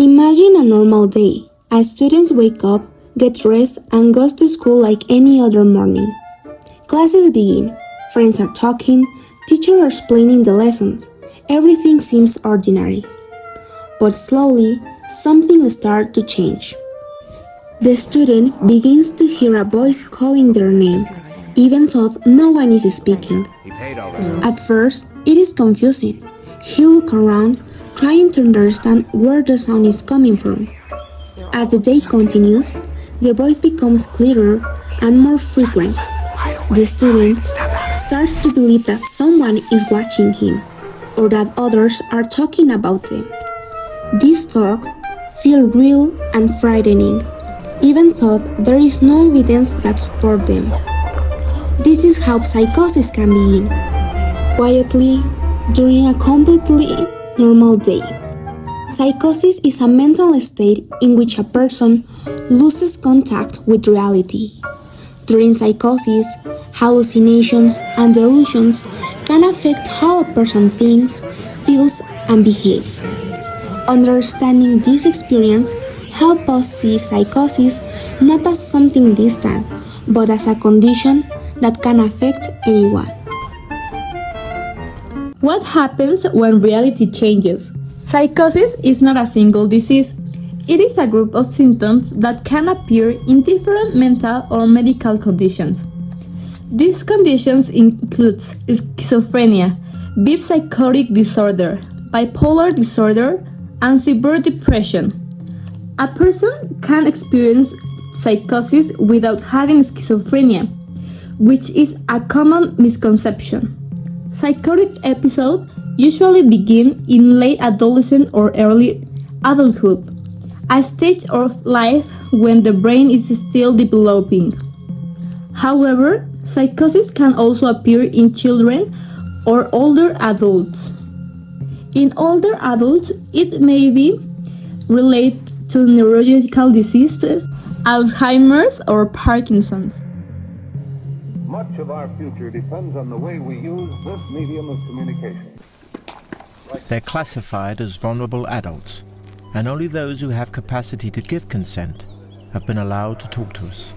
Imagine a normal day. Students wake up, get dressed, and goes to school like any other morning. Classes begin. Friends are talking, teachers are explaining the lessons. Everything seems ordinary. But slowly, something starts to change. The student begins to hear a voice calling their name, even though no one is speaking. At first, it is confusing. He looks around, trying to understand where the sound is coming from. As the day continues, the voice becomes clearer and more frequent. The student starts to believe that someone is watching him, or that others are talking about them. These thoughts feel real and frightening, even though there is no evidence that supports them. This is how psychosis can begin, quietly, during a completely normal day. Psychosis is a mental state in which a person loses contact with reality. During psychosis, hallucinations and delusions can affect how a person thinks, feels, and behaves. Understanding this experience helps us see psychosis not as something distant, but as a condition that can affect anyone. What happens when reality changes? Psychosis is not a single disease. It is a group of symptoms that can appear in different mental or medical conditions. These conditions include schizophrenia, psychotic disorder, bipolar disorder, and severe depression. A person can experience psychosis without having schizophrenia, which is a common misconception. Psychotic episodes usually begin in late adolescence or early adulthood, a stage of life when the brain is still developing. However, psychosis can also appear in children or older adults. In older adults, it may be related to neurological diseases, Alzheimer's or Parkinson's. Much of our future depends on the way we use this medium of communication. They're classified as vulnerable adults, and only those who have capacity to give consent have been allowed to talk to us.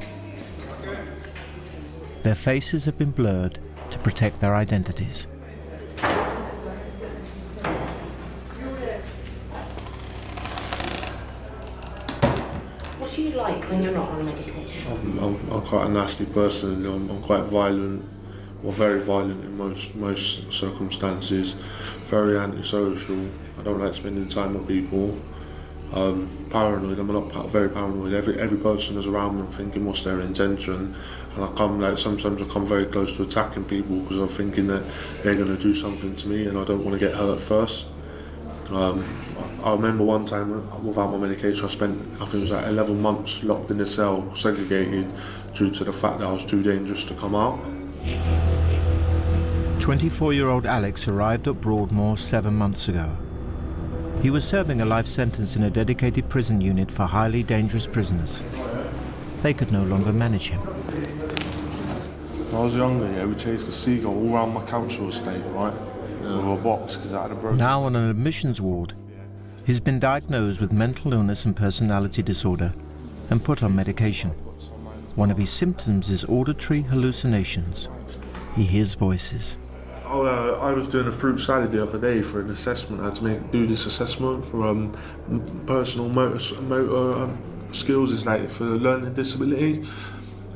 Their faces have been blurred to protect their identities. What do you like when you're not on medication? I'm quite a nasty person. I'm quite violent, or very violent in most circumstances. Very antisocial. I don't like spending time with people. Paranoid. Very paranoid. Every person is around me thinking what's their intention, and sometimes I come very close to attacking people because I'm thinking that they're going to do something to me, and I don't want to get hurt first. I remember one time without my medication, I think it was like 11 months locked in a cell, segregated, due to the fact that I was too dangerous to come out. 24-year-old Alex arrived at Broadmoor 7 months ago. He was serving a life sentence in a dedicated prison unit for highly dangerous prisoners. They could no longer manage him. When I was younger, we chased a seagull all around my council estate, right? With a box, because I had a broken... Now on an admissions ward, he's been diagnosed with mental illness and personality disorder and put on medication. One of his symptoms is auditory hallucinations. He hears voices. I was doing a fruit salad the other day for an assessment. I had to do this assessment for personal motor skills, is like for learning disability.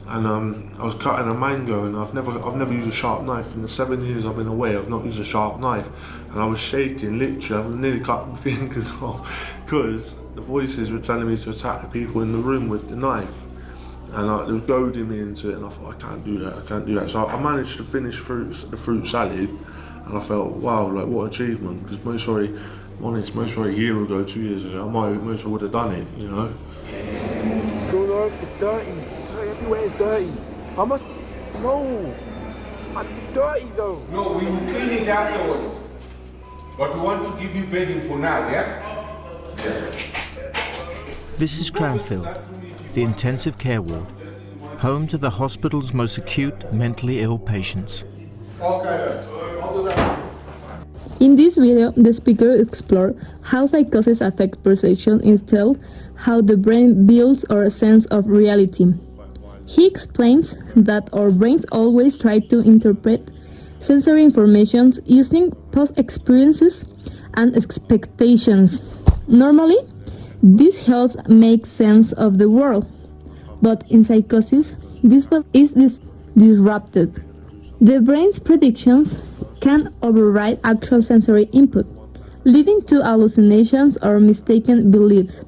And I was cutting a mango, and I've never used a sharp knife. In the 7 years I've been away, I've not used a sharp knife, and I was shaking, literally. I've nearly cut my fingers off because the voices were telling me to attack the people in the room with the knife, and it was goading me into it. And I thought, I can't do that. So I managed to finish the fruit salad, and I felt, wow, like what achievement. Because most probably a year ago, 2 years ago, I would have done it, you know. It's dirty. Everywhere is dirty. I must... No. It's dirty though. No, we will clean it afterwards. But we want to give you bedding for now, yeah? This is Cranfield, the intensive care ward, home to the hospital's most acute mentally ill patients. Okay, I'll do that. In this video, the speaker explored how psychosis affects perception instead how the brain builds our sense of reality. He explains that our brains always try to interpret sensory information using past experiences and expectations. Normally, this helps make sense of the world, but in psychosis, this is disrupted. The brain's predictions can override actual sensory input, leading to hallucinations or mistaken beliefs.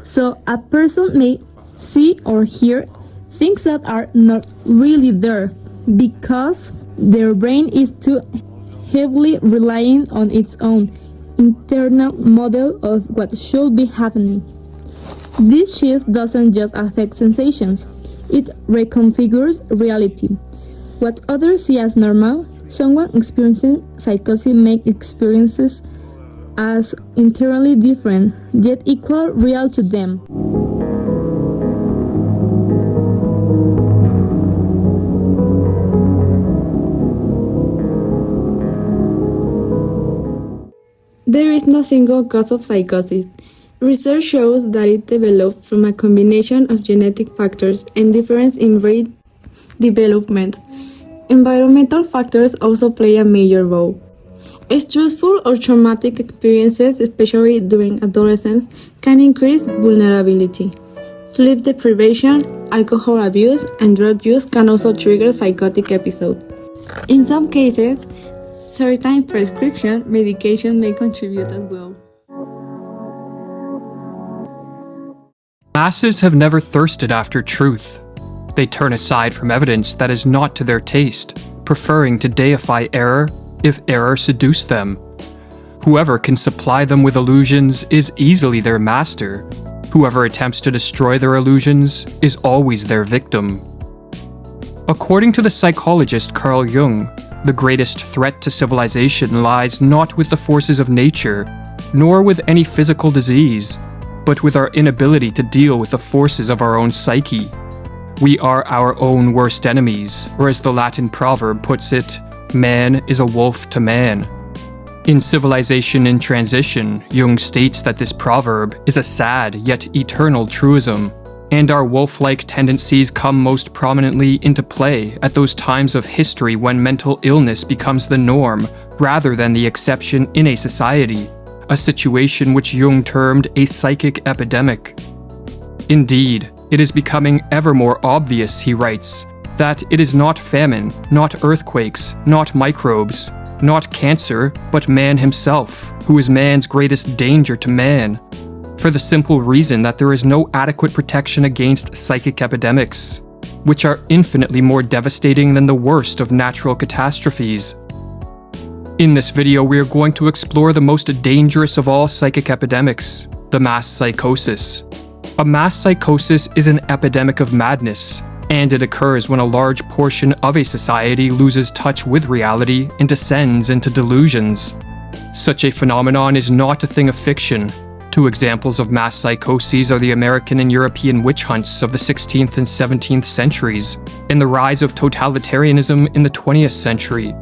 So a person may see or hear things that are not really there because their brain is too heavily relying on its own internal model of what should be happening. This shift doesn't just affect sensations, it reconfigures reality. What others see as normal, someone experiencing psychosis may experiences as entirely different, yet equal real to them. There is no single cause of psychosis. Research shows that it developed from a combination of genetic factors and difference in brain development. Environmental factors also play a major role. Stressful or traumatic experiences, especially during adolescence, can increase vulnerability. Sleep deprivation, alcohol abuse, and drug use can also trigger psychotic episodes. In some cases, certain prescription medication may contribute as well. Masses have never thirsted after truth. They turn aside from evidence that is not to their taste, preferring to deify error if error seduced them. Whoever can supply them with illusions is easily their master. Whoever attempts to destroy their illusions is always their victim. According to the psychologist Carl Jung, the greatest threat to civilization lies not with the forces of nature, nor with any physical disease, but with our inability to deal with the forces of our own psyche. We are our own worst enemies, or as the Latin proverb puts it, man is a wolf to man. In Civilization in Transition, Jung states that this proverb is a sad yet eternal truism, and our wolf-like tendencies come most prominently into play at those times of history when mental illness becomes the norm rather than the exception in a society, a situation which Jung termed a psychic epidemic. Indeed, it is becoming ever more obvious, he writes, that it is not famine, not earthquakes, not microbes, not cancer, but man himself, who is man's greatest danger to man, for the simple reason that there is no adequate protection against psychic epidemics, which are infinitely more devastating than the worst of natural catastrophes. In this video, we are going to explore the most dangerous of all psychic epidemics, the mass psychosis. A mass psychosis is an epidemic of madness, and it occurs when a large portion of a society loses touch with reality and descends into delusions. Such a phenomenon is not a thing of fiction. Two examples of mass psychoses are the American and European witch hunts of the 16th and 17th centuries, and the rise of totalitarianism in the 20th century.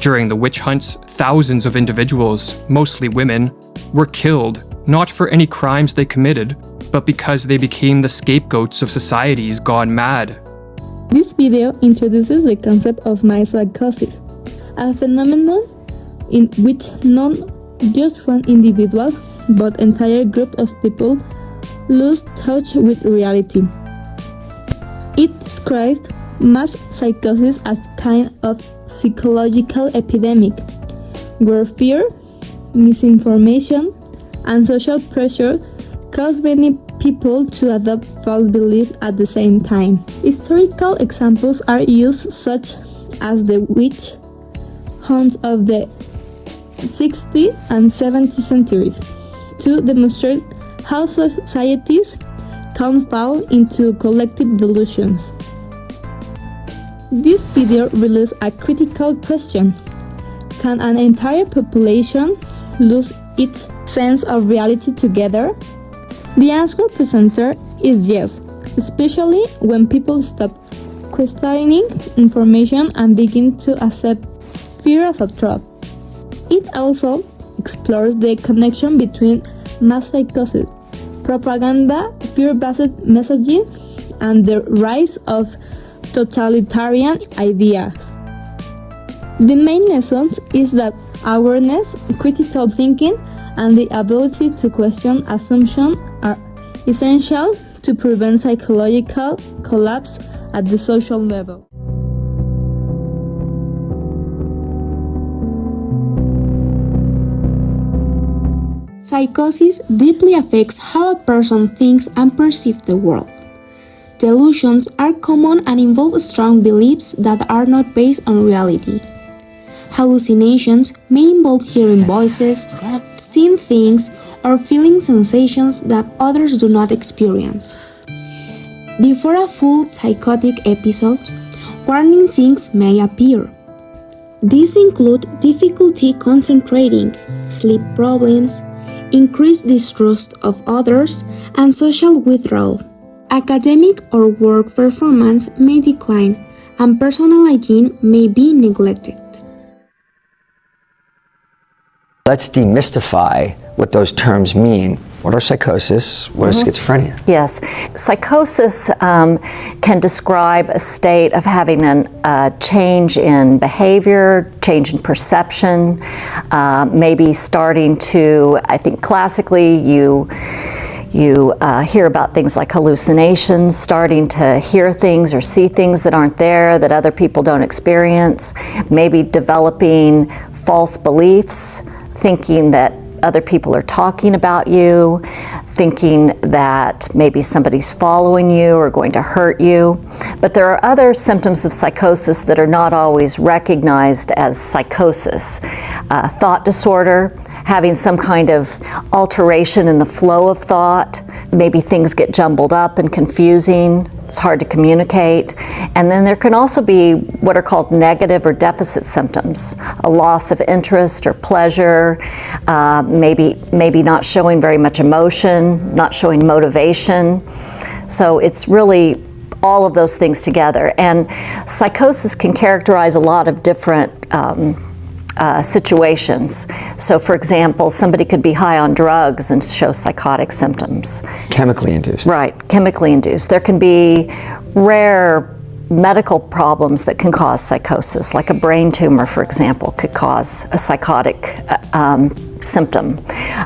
During the witch hunts, thousands of individuals, mostly women, were killed, not for any crimes they committed, but because they became the scapegoats of societies gone mad. This video introduces the concept of mass psychosis, a phenomenon in which not just one individual, but entire group of people lose touch with reality. It describes mass psychosis as kind of psychological epidemic, where fear, misinformation, and social pressure cause many people to adopt false beliefs at the same time. Historical examples are used, such as the witch hunts of the 60th and 70th centuries, to demonstrate how societies can fall into collective delusions. This video raises a critical question. Can an entire population lose its sense of reality together? The answer presented is yes, especially when people stop questioning information and begin to accept fear as a truth. It also explores the connection between mass psychosis, propaganda, fear-based messaging, and the rise of totalitarian ideas. The main lesson is that awareness, critical thinking, and the ability to question assumptions are essential to prevent psychological collapse at the social level. Psychosis deeply affects how a person thinks and perceives the world. Delusions are common and involve strong beliefs that are not based on reality. Hallucinations may involve hearing voices, seeing things, or feeling sensations that others do not experience. Before a full psychotic episode, warning signs may appear. These include difficulty concentrating, sleep problems, increased distrust of others, and social withdrawal. Academic or work performance may decline, and personal hygiene may be neglected. Let's demystify what those terms mean. What are psychosis? What is schizophrenia? Yes. Psychosis can describe a state of having a change in behavior, change in perception, maybe starting to, I think classically you hear about things like hallucinations, starting to hear things or see things that aren't there, that other people don't experience, maybe developing false beliefs, thinking that other people are talking about you, thinking that maybe somebody's following you or going to hurt you. But there are other symptoms of psychosis that are not always recognized as psychosis. Thought disorder, having some kind of alteration in the flow of thought. Maybe things get jumbled up and confusing. It's hard to communicate. And then there can also be what are called negative or deficit symptoms, a loss of interest or pleasure, maybe not showing very much emotion, not showing motivation. So it's really all of those things together. And psychosis can characterize a lot of different situations. So for example, somebody could be high on drugs and show psychotic symptoms. Chemically induced. Right, chemically induced. There can be rare medical problems that can cause psychosis, like a brain tumor, for example, could cause a psychotic symptom.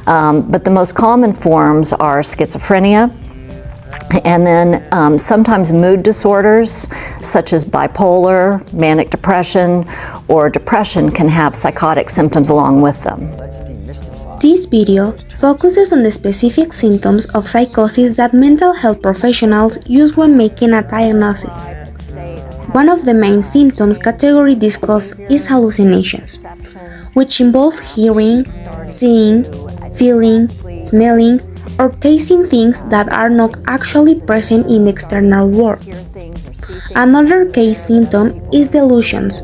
But the most common forms are schizophrenia, and then sometimes mood disorders such as bipolar, manic depression, or depression can have psychotic symptoms along with them. This video focuses on the specific symptoms of psychosis that mental health professionals use when making a diagnosis. One of the main symptoms category discussed is hallucinations, which involve hearing, seeing, feeling, smelling, or tasting things that are not actually present in the external world. Another case symptom is delusions,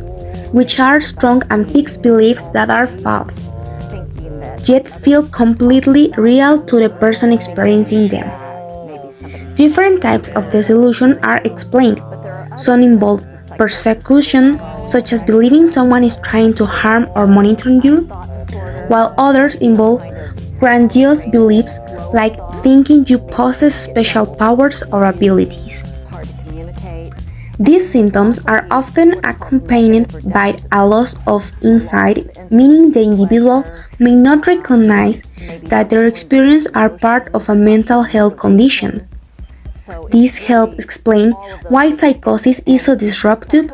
which are strong and fixed beliefs that are false, yet feel completely real to the person experiencing them. Different types of disillusion are explained. Some involve persecution, such as believing someone is trying to harm or monitor you, while others involve grandiose beliefs like thinking you possess special powers or abilities. These symptoms are often accompanied by a loss of insight, meaning the individual may not recognize that their experiences are part of a mental health condition. This helps explain why psychosis is so disruptive,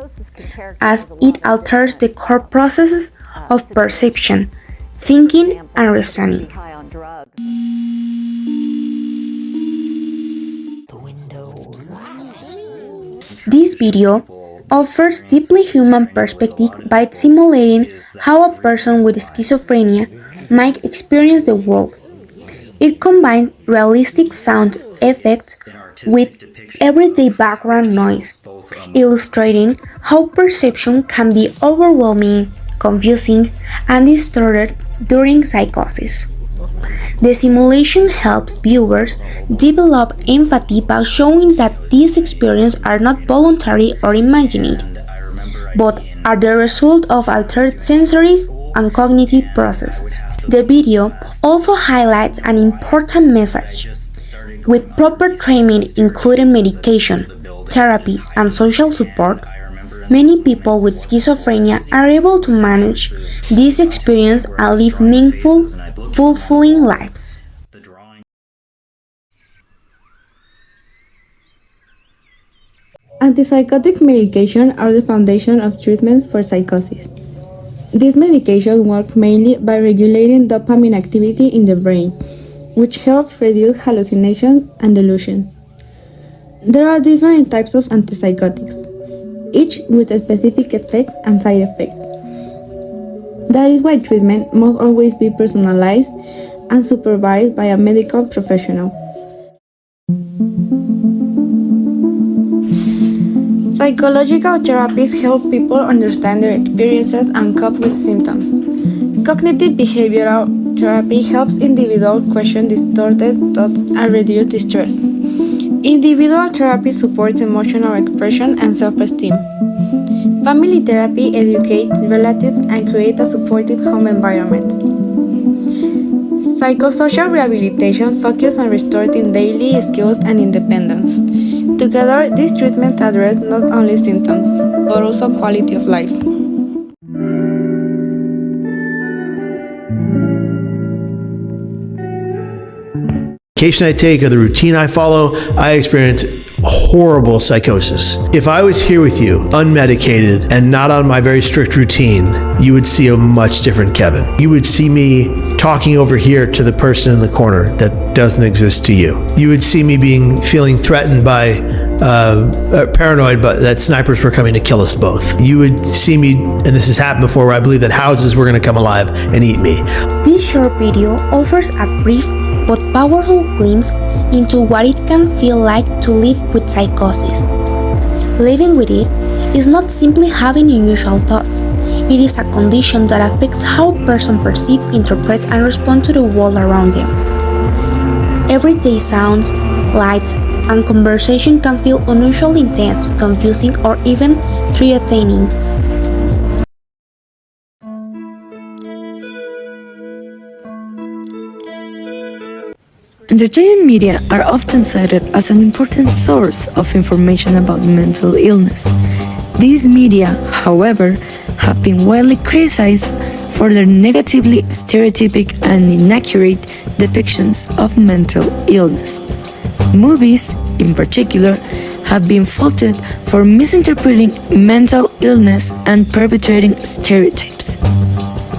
as it alters the core processes of perception, thinking, and reasoning. This video offers deeply human perspective by simulating how a person with schizophrenia might experience the world. It combines realistic sound effects with everyday background noise, illustrating how perception can be overwhelming, confusing, and distorted during psychosis. The simulation helps viewers develop empathy by showing that these experiences are not voluntary or imagined, but are the result of altered sensory and cognitive processes. The video also highlights an important message. With proper training, including medication, therapy, and social support, many people with schizophrenia are able to manage this experience and live meaningful, fulfilling lives. Antipsychotic medication are the foundation of treatment for psychosis. These medications work mainly by regulating dopamine activity in the brain, which helps reduce hallucinations and delusions. There are different types of antipsychotics, each with specific effects and side effects. That is why treatment must always be personalized and supervised by a medical professional. Psychological therapies help people understand their experiences and cope with symptoms. Cognitive behavioral therapy helps individuals question distorted thoughts and reduce distress. Individual therapy supports emotional expression and self-esteem. Family therapy educates relatives and creates a supportive home environment. Psychosocial rehabilitation focuses on restoring daily skills and independence. Together, these treatments address not only symptoms, but also quality of life. Medication I take or the routine I follow, I experience horrible psychosis. If I was here with you, unmedicated and not on my very strict routine, you would see a much different Kevin. You would see me talking over here to the person in the corner that doesn't exist to you. You would see me feeling threatened by paranoid, but that snipers were coming to kill us both. You would see me, and this has happened before, where I believe that houses were going to come alive and eat me. This short video offers a brief but powerful glimpse into what it can feel like to live with psychosis. Living with it is not simply having unusual thoughts. It is a condition that affects how a person perceives, interprets, and responds to the world around them. Everyday sounds, lights, and conversation can feel unusually intense, confusing, or even threatening. Entertainment media are often cited as an important source of information about mental illness. These media, however, have been widely criticized for their negatively stereotypic and inaccurate depictions of mental illness. Movies, in particular, have been faulted for misinterpreting mental illness and perpetuating stereotypes.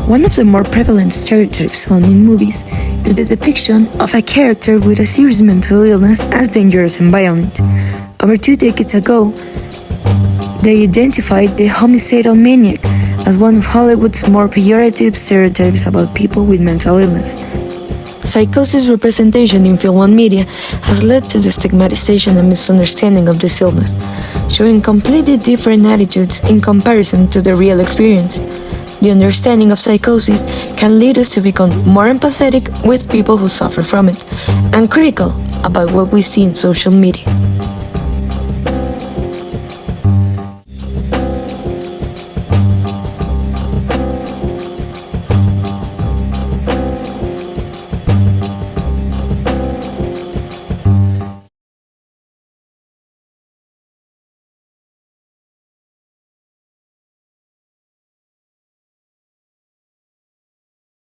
One of the more prevalent stereotypes found in movies is the depiction of a character with a serious mental illness as dangerous and violent. Over 2 decades ago, they identified the homicidal maniac as one of Hollywood's more pejorative stereotypes about people with mental illness. Psychosis representation in film and media has led to the stigmatization and misunderstanding of this illness, showing completely different attitudes in comparison to the real experience. The understanding of psychosis can lead us to become more empathetic with people who suffer from it, and critical about what we see in social media.